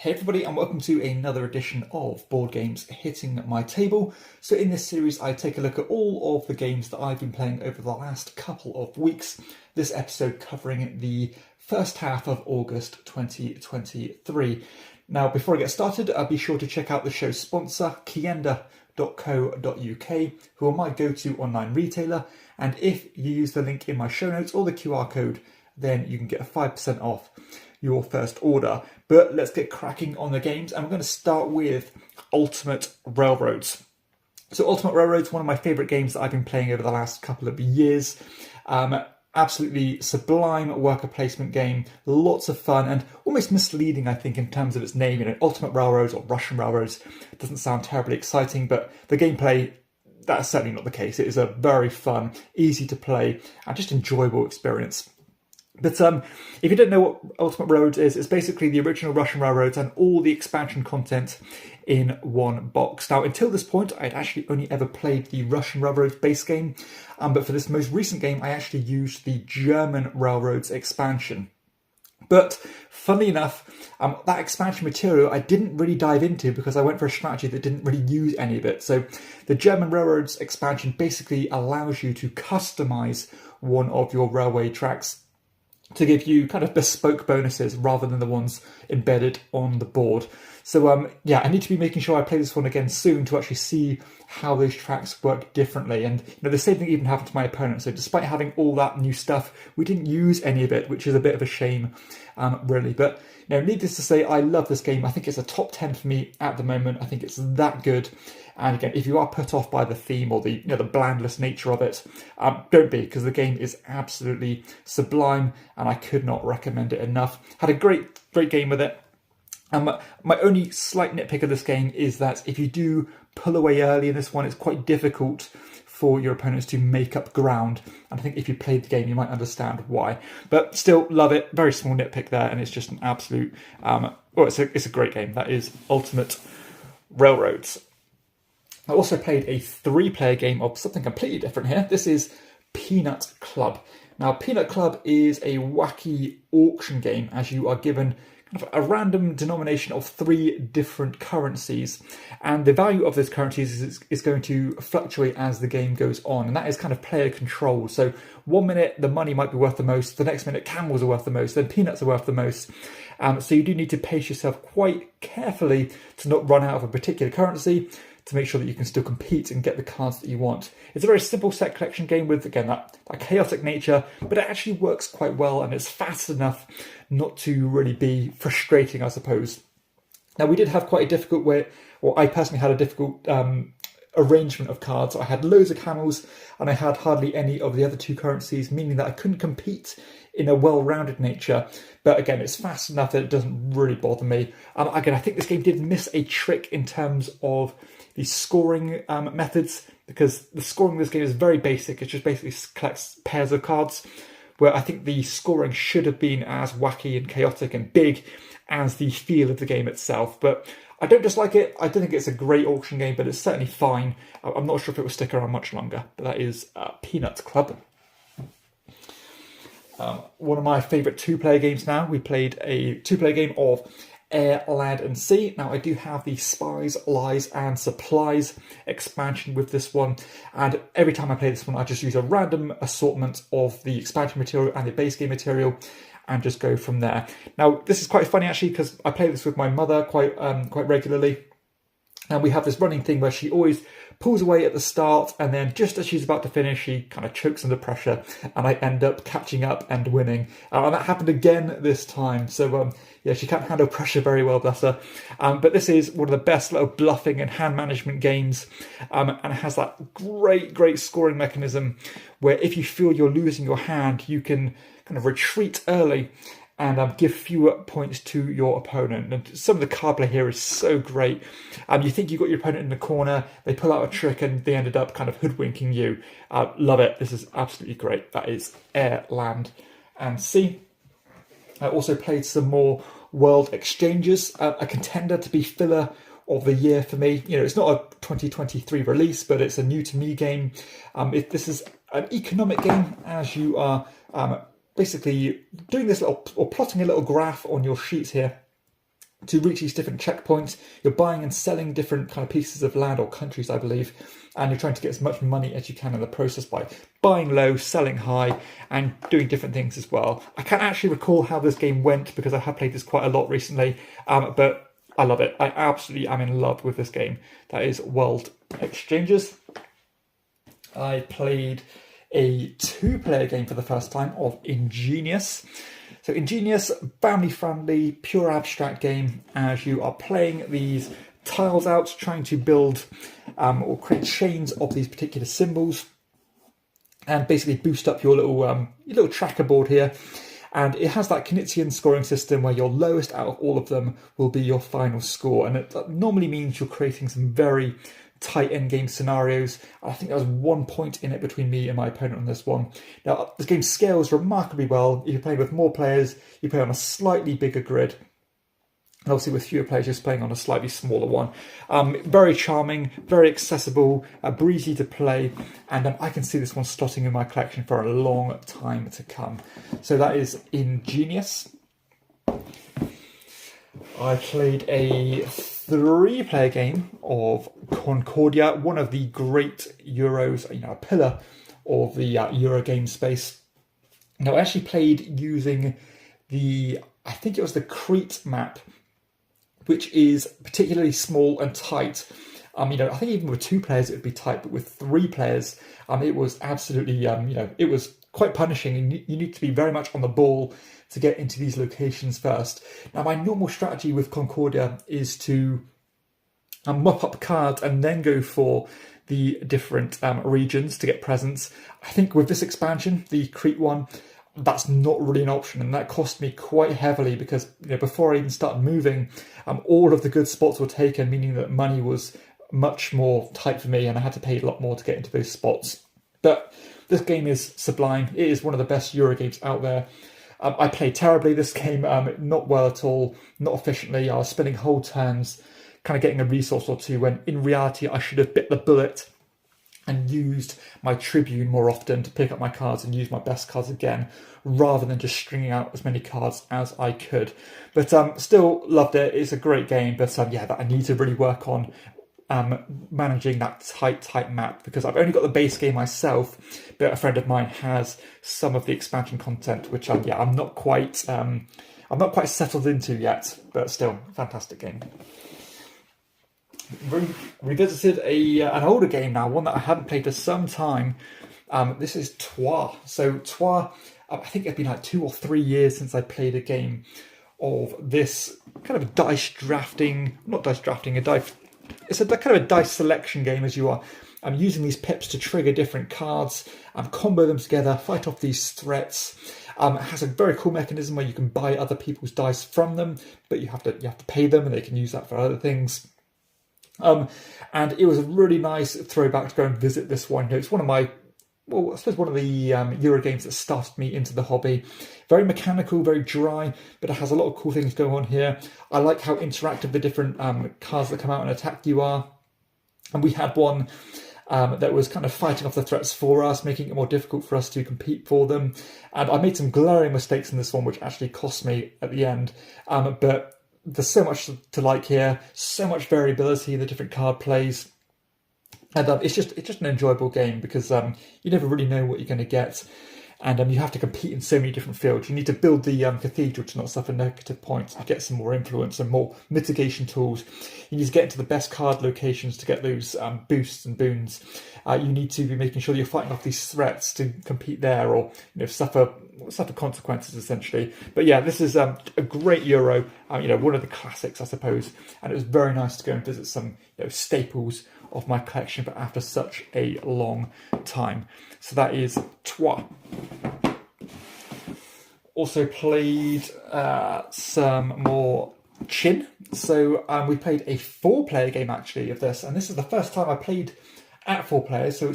Hey everybody, and welcome to another edition of Board Games Hitting My Table. So in this series I take a look at all of the games that I've been playing over the last couple of weeks. This episode covering the first half of August 2023. Now before I get started, be sure to check out the show's sponsor, KIENDA.co.uk, who are my go-to online retailer, and if you use the link in my show notes or the QR code, then you can get a 5% off your first order. But let's get cracking on the games, and we're going to start with Ultimate Railroads. So Ultimate Railroads, one of my favourite games that I've been playing over the last couple of years. Absolutely sublime worker placement game, lots of fun and almost misleading, I think, in terms of its name. You know, Ultimate Railroads or Russian Railroads doesn't sound terribly exciting, but the gameplay, that's certainly not the case. It is a very fun, easy to play and just enjoyable experience. But if you don't know what Ultimate Railroads is, it's basically the original Russian Railroads and all the expansion content in one box. Now, until this point, I'd actually only ever played the Russian Railroads base game, but for this most recent game, I actually used the German Railroads expansion. But funnily enough, that expansion material I didn't really dive into because I went for a strategy that didn't really use any of it. So the German Railroads expansion basically allows you to customize one of your railway tracks to give you kind of bespoke bonuses rather than the ones embedded on the board. So yeah, I need to be making sure I play this one again soon to actually see how those tracks work differently. And you know, the same thing even happened to my opponent. So despite having all that new stuff, we didn't use any of it, which is a bit of a shame, really. But you know, needless to say, I love this game. I think it's a top 10 for me at the moment. I think it's that good. And again, if you are put off by the theme or the the blandless nature of it, don't be, because the game is absolutely sublime, and I could not recommend it enough. Had a great game with it. My only slight nitpick of this game is that if you do pull away early in this one, it's quite difficult for your opponents to make up ground. And I think if you played the game, you might understand why. But still, love it. Very small nitpick there, and it's just an absolute. It's a great game. That is Ultimate Railroads. I also played a 3-player game of something completely different here. This is Peanut Club. Now, Peanut Club is a wacky auction game as you are given kind of a random denomination of 3 different currencies. And the value of those currencies is going to fluctuate as the game goes on. And that is kind of player control. So one minute the money might be worth the most, the next minute camels are worth the most, then peanuts are worth the most. So you do need to pace yourself quite carefully to not run out of a particular currency, to make sure that you can still compete and get the cards that you want. It's a very simple set collection game with, again, that chaotic nature, but it actually works quite well and it's fast enough not to really be frustrating, I suppose. Now, we did have quite a difficult way, or I personally had a difficult arrangement of cards. I had loads of camels and I had hardly any of the other 2 currencies, meaning that I couldn't compete in a well-rounded nature. But again, it's fast enough that it doesn't really bother me. Again, I think this game did miss a trick in terms of the scoring methods, because the scoring of this game is very basic. It just basically collects pairs of cards, where I think the scoring should have been as wacky and chaotic and big as the feel of the game itself. But I don't dislike it. I don't think it's a great auction game, but it's certainly fine. I'm not sure if it will stick around much longer, but that is Peanut Club. One of my favourite 2-player games now. We played a 2-player game of Air, Land and Sea. Now I do have the Spies, Lies and Supplies expansion with this one, and every time I play this one I just use a random assortment of the expansion material and the base game material and just go from there. Now this is quite funny actually, because I play this with my mother quite regularly, and we have this running thing where she always pulls away at the start, and then just as she's about to finish, she kind of chokes under pressure, and I end up catching up and winning. And that happened again this time. So yeah, she can't handle pressure very well, bless her. But this is one of the best little bluffing and hand management games, and it has that great scoring mechanism where if you feel you're losing your hand, you can kind of retreat early and give fewer points to your opponent. And some of the card play here is so great. You think you've got your opponent in the corner, they pull out a trick and they ended up kind of hoodwinking you. Love it. This is absolutely great. That is Air, Land and Sea. I also played some more World Exchanges, a contender to be filler of the year for me. You know, it's not a 2023 release, but it's a new to me game. This is an economic game, as you are basically doing this little, or plotting a little graph on your sheet here, to reach these different checkpoints. You're buying and selling different kind of pieces of land or countries, I believe, and you're trying to get as much money as you can in the process by buying low, selling high, and doing different things as well. I can't actually recall how this game went because I have played this quite a lot recently, but I love it. I absolutely am in love with this game. That is World Exchanges. I played a 2-player game for the first time of Ingenious. So Ingenious, family-friendly, pure abstract game as you are playing these tiles out, trying to build or create chains of these particular symbols and basically boost up your little tracker board here. And it has that Knizia scoring system where your lowest out of all of them will be your final score. And it normally means you're creating some very tight endgame scenarios. I think there was 1 point in it between me and my opponent on this one. Now, this game scales remarkably well. If you're playing with more players, you play on a slightly bigger grid. And obviously with fewer players, you're playing on a slightly smaller one. Very charming, very accessible, breezy to play. And I can see this one slotting in my collection for a long time to come. So that is Ingenious. I played a 3-player game of Concordia, one of the great Euros, a pillar of the Euro game space. Now, I actually played using I think it was the Crete map, which is particularly small and tight. I think even with 2 players it would be tight, but with 3 players, it was absolutely, it was quite punishing. And you need to be very much on the ball to get into these locations first. Now, my normal strategy with Concordia is to mop up cards and then go for the different regions to get presents. I think with this expansion, the Crete one, that's not really an option, and that cost me quite heavily because before I even started moving, all of the good spots were taken, meaning that money was much more tight for me and I had to pay a lot more to get into those spots. But this game is sublime. It is one of the best Euro games out there. I played terribly this game, not well at all, not efficiently. I was spending whole turns kind of getting a resource or two when in reality I should have bit the bullet and used my Tribune more often to pick up my cards and use my best cards again, rather than just stringing out as many cards as I could. But still loved it. It's a great game, but that I need to really work on managing that tight map, because I've only got the base game myself, but a friend of mine has some of the expansion content, which I'm not quite settled into yet, but still fantastic game. Revisited an older game now, one that I hadn't played for some time. This is Trois. So Trois, I think it's been like 2 or 3 years since I played a game of this kind of it's a kind of a dice selection game, as you are using these pips to trigger different cards, combo them together, fight off these threats. It has a very cool mechanism where you can buy other people's dice from them, but you have to pay them, and they can use that for other things. And it was a really nice throwback to go and visit this one. It's one of my, I suppose one of the Euro games that started me into the hobby. Very mechanical, very dry, but it has a lot of cool things going on here. I like how interactive the different cards that come out and attack you are. And we had one that was kind of fighting off the threats for us, making it more difficult for us to compete for them. And I made some glaring mistakes in this one, which actually cost me at the end. But there's so much to like here, so much variability in the different card plays. And it's just an enjoyable game because you never really know what you're going to get. And you have to compete in so many different fields. You need to build the cathedral to not suffer negative points, to get some more influence and more mitigation tools. You need to get into the best card locations to get those boosts and boons. You need to be making sure you're fighting off these threats to compete there, or suffer consequences essentially. But yeah, this is a great Euro. One of the classics, I suppose. And it was very nice to go and visit some staples of my collection, but after such a long time. So that is Trois. Also played some more Chin. So we played a 4-player game actually of this, and this is the first time I played at 4 players. So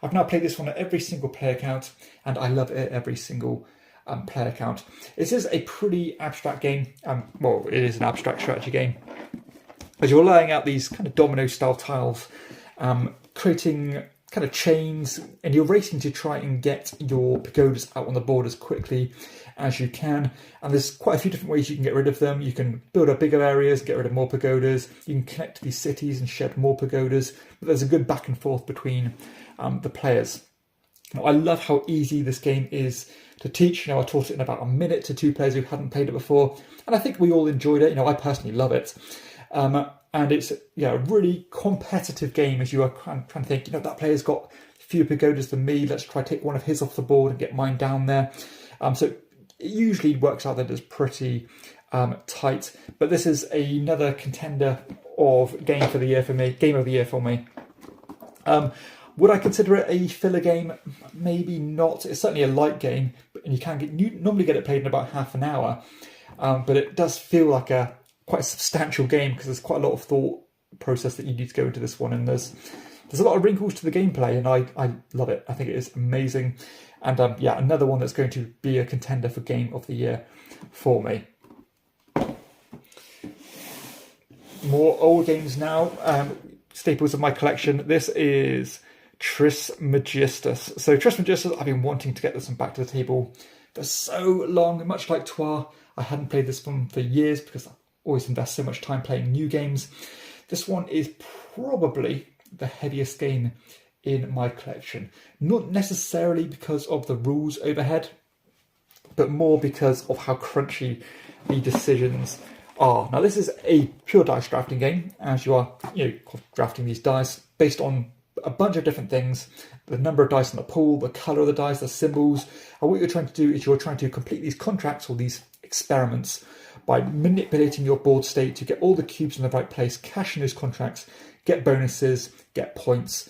I've now played this one at every single player count, and I love it at every single player count. This is a pretty abstract game. It is an abstract strategy game. As you're laying out these kind of domino style tiles, creating kind of chains, and you're racing to try and get your pagodas out on the board as quickly as you can. And there's quite a few different ways you can get rid of them. You can build up bigger areas, get rid of more pagodas. You can connect to these cities and shed more pagodas. But there's a good back and forth between the players. Now, I love how easy this game is to teach. I taught it in about a minute to 2 players who hadn't played it before, and I think we all enjoyed it. I personally love it. And it's a really competitive game as you are trying to think, that player's got fewer pagodas than me, let's try to take one of his off the board and get mine down there. So it usually works out that it's pretty tight. But this is another contender of game of the year for me. Would I consider it a filler game? Maybe not. It's certainly a light game, and you normally get it played in about half an hour. But it does feel like quite a substantial game because there's quite a lot of thought process that you need to go into this one, and there's a lot of wrinkles to the gameplay, and I love it. I think it is amazing, and another one that's going to be a contender for game of the year for me. More old games now, staples of my collection. This is Magistas. So Magistas, I've been wanting to get this one back to the table for so long. Much like Trois, I hadn't played this one for years because I always invest so much time playing new games. This one is probably the heaviest game in my collection. Not necessarily because of the rules overhead, but more because of how crunchy the decisions are. Now, this is a pure dice drafting game, as you are drafting these dice based on a bunch of different things: the number of dice in the pool, the colour of the dice, the symbols. And what you're trying to do is you're trying to complete these contracts or these experiments by manipulating your board state to get all the cubes in the right place, cash in those contracts, get bonuses, get points,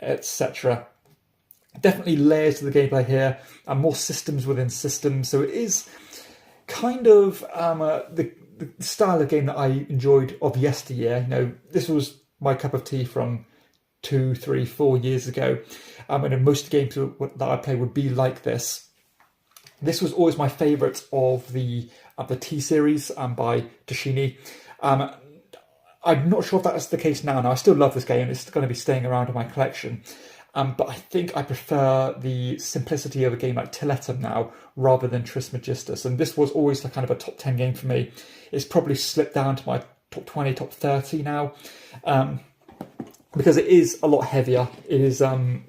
etc. Definitely layers to the gameplay here, and more systems within systems. So it is kind of the style of game that I enjoyed of yesteryear. This was my cup of tea from 2, 3, 4 years ago. And most games that I play would be like this. This was always my favourite of the T series by Tashini. I'm not sure if that's the case now. Now, I still love this game. It's going to be staying around in my collection. But I think I prefer the simplicity of a game like Tilletum now rather than Magistas. And this was always the kind of a top 10 game for me. It's probably slipped down to my top 20, top 30 now. Because it is a lot heavier. It is a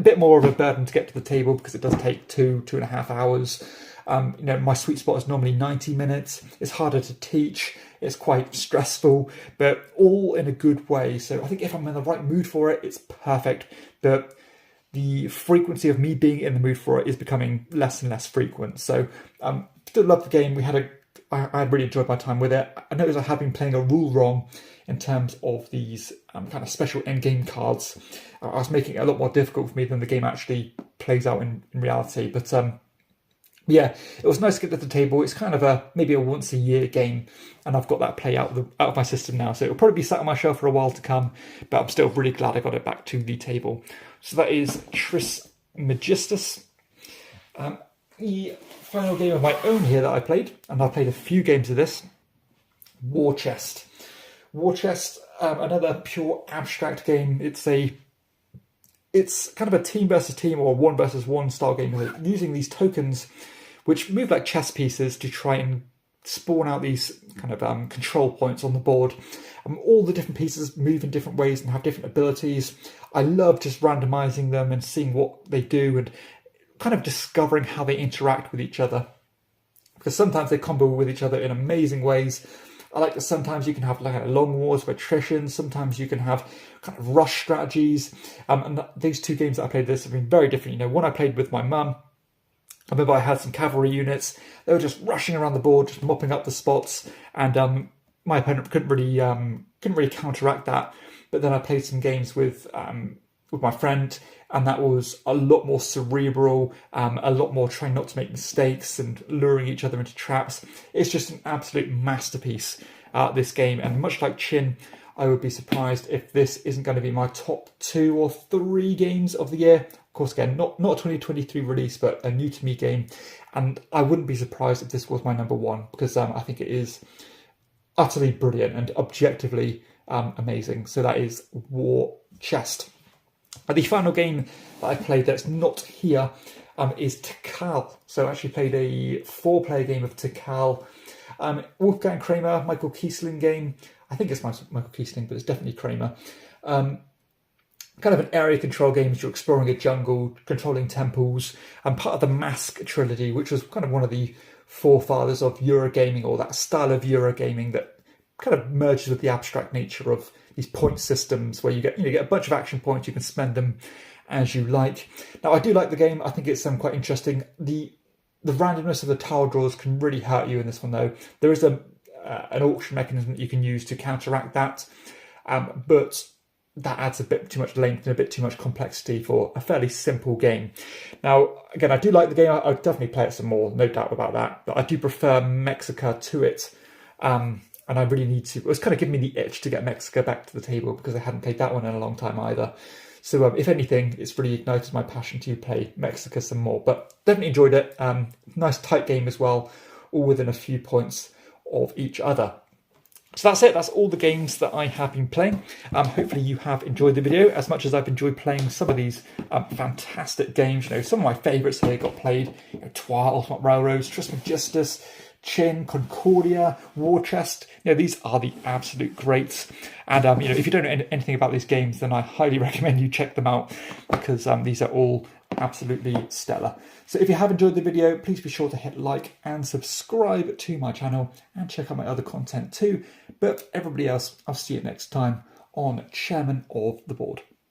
bit more of a burden to get to the table because it does take 2.5 hours. My sweet spot is normally 90 minutes. It's harder to teach. It's quite stressful, but all in a good way. So I think if I'm in the right mood for it, it's perfect. But the frequency of me being in the mood for it is becoming less and less frequent. So still love the game. I really enjoyed my time with it. I noticed I had been playing a rule wrong in terms of these kind of special endgame cards. I was making it a lot more difficult for me than the game actually plays out in reality. But it was nice to get to the table. It's kind of maybe a once a year game, and I've got that play out of my system now. So it'll probably be sat on my shelf for a while to come, but I'm still really glad I got it back to the table. So that is Magistas. The final game of my own here that I played, and I played a few games of this, War Chest. War Chest, another pure abstract game. It's kind of a team versus team or 1 versus 1 style game, using these tokens which move like chess pieces to try and spawn out these kind of control points on the board. All the different pieces move in different ways and have different abilities. I love just randomizing them and seeing what they do and kind of discovering how they interact with each other, because sometimes they combo with each other in amazing ways. I like that sometimes you can have like long wars of attrition, sometimes you can have kind of rush strategies. And these 2 games that I played this have been very different. One I played with my mum. I remember I had some cavalry units. They were just rushing around the board, just mopping up the spots, and my opponent couldn't really counteract that. But then I played some games with my friend, and that was a lot more cerebral, a lot more trying not to make mistakes and luring each other into traps. It's just an absolute masterpiece, this game. And much like Chin, I would be surprised if this isn't going to be my top 2 or 3 games of the year. Of course, again, not a 2023 release, but a new to me game. And I wouldn't be surprised if this was my number 1, because I think it is utterly brilliant and objectively amazing. So that is War Chest. The final game that I played that's not here is Takal. So I actually played a 4-player game of Takal. Wolfgang Kramer, Michael Kiesling game. I think it's Michael Kiesling, but it's definitely Kramer. Kind of an area control game as you're exploring a jungle, controlling temples, and part of the Mask trilogy, which was kind of one of the forefathers of Eurogaming, or that style of Eurogaming that kind of merges with the abstract nature of these point systems where you get a bunch of action points, you can spend them as you like. Now, I do like the game. I think it's quite interesting. The randomness of the tile draws can really hurt you in this one, though. There is an auction mechanism that you can use to counteract that, but that adds a bit too much length and a bit too much complexity for a fairly simple game. Now, again, I do like the game. I'll definitely play it some more, no doubt about that. But I do prefer Mexica to it. And I really need to... It was kind of giving me the itch to get Mexica back to the table because I hadn't played that one in a long time either. So if anything, it's really ignited my passion to play Mexica some more. But definitely enjoyed it. Nice tight game as well, all within a few points of each other. So that's it. That's all the games that I have been playing. Hopefully you have enjoyed the video as much as I've enjoyed playing some of these fantastic games. Some of my favourites here got played. Trois, Ultimate Railroads, Magistas, Chin, Concordia, War Chest. These are the absolute greats. And if you don't know anything about these games, then I highly recommend you check them out because these are all absolutely stellar. So if you have enjoyed the video, please be sure to hit like and subscribe to my channel and check out my other content too. But everybody else, I'll see you next time on Chairman of the Board.